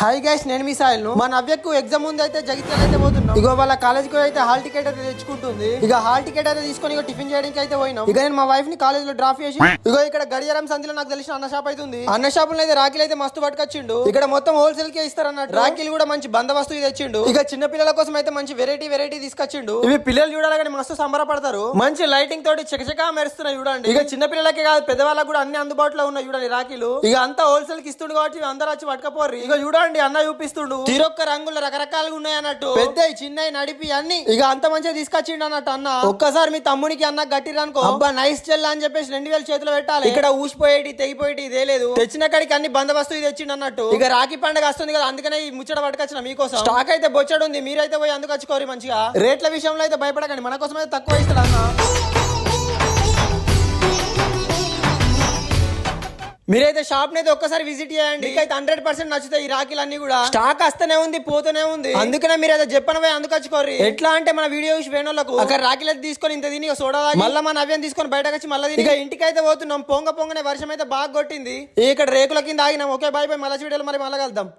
Hi guys, నేను మీ soil. మా నవ్యకు exam ఉంది అయితే జగిత్యాల అయితే పోతున్నాం. ఇగో వాళ్ళ కాలేజ్ కి అయితే హాల్ టికెట్ అయితే తెచ్చుకుంటుంది. ఇక హాల్ టికెట్ అయితే తీసుకొని టిఫిన్ చేయడానికి అయితే పోయినాం. ఇక నేను మా వైఫ్ ని కాలేజ్ లో డ్రాప్ చేసి ఇగో ఇక్కడ గడియారం సంధిలో నాకు తెలిసిన అన్న షాప్ అయితే ఉంది. అన్న షాప్ లో అయితే రాఖీలు అయితే మస్తు పట్టుకొచ్చిండు. ఇక్కడ మొత్తం హోల్సేల్ కే ఇస్తారు అన్నట్టు. రాఖీలు కూడా మంచి బందోబస్తు తెచ్చిండు. ఇక చిన్న పిల్లల కోసం అయితే మంచి వెరైటీ తీసుకొచ్చిండు. ఇవి పిల్లలు చూడాలని మస్తు సంబరపడతారు. మంచి లైటింగ్ తోటి చకచకా మెరుస్తున్నాయి చూడండి. ఇక చిన్న పిల్లలకే కాదు పెద్దవాళ్ళకి కూడా అన్ని అందుబాటులో ఉన్నాయి చూడండి రాఖీలు. ఇక అంతా హోల్సేల్ కి ఇస్తుండు కాబట్టి అందరూ వచ్చి పట్టుకపోర్రి. ఇక చూడండి అన్న చూపిస్తుండు తీరొక్క రంగులు రకరకాలుగా ఉన్నాయి అన్నట్టు. పెద్ద చిన్న నడిపి అన్ని ఇక అంత మంచిగా తీసుకొచ్చిండు అన్నట్టు అన్న. ఒక్కసారి మీ తమ్మునికి అన్న గట్టిరనుకో అబ్బా నైస్ చెల్లా అని చెప్పేసి 2000 చేతిలో పెట్టాలి. ఇక్కడ ఊసిపోయేటి తెగిపోయేటి ఇదే లేదు. తెచ్చిన కాడికి అన్ని బందోబస్తు తెచ్చిండు అన్నట్టు. ఇక రాఖీ పండుగ వస్తుంది కదా, అందుకనే ఈ ముచ్చట పట్టుకొచ్చిన మీకోసం. స్టాక్ అయితే బొచ్చడు ఉంది, మీరైతే పోయి అందుకు వచ్చుకోరు మంచిగా. రేట్ల విషయంలో అయితే భయపడకండి, మన కోసం అయితే తక్కువ ఇస్తాడు అన్న. మీరైతే షాప్ నైతే ఒక్కసారి విజిట్ చేయండి. అయితే 100% నచ్చుతాయి ఈ రాఖీలు అన్ని కూడా. స్టాక్ వస్తూనే ఉంది పోతూనే ఉంది, అందుకనే మీరు అయితే చెప్పను పోయి అందుకొచ్చుకోర్రి. ఎట్లా అంటే మన వీడియో చూసి వేణోళ్ళకు అక్కడ రాఖీలు తీసుకొని ఇంత తిని సోడా మళ్ళీ మన నవ్యం తీసుకొని బయటకు వచ్చి మళ్ళీ ఇక ఇంటికి అయితే పోతున్నాం. పొంగనే వర్షం అయితే బాగా కొట్టింది. ఇక్కడ రేకుల కింద ఆగినాం. ఓకే బాయ్ బాయ్, మళ్ళీ వీడియోలో మరి మళ్ళీ కలుద్దాం.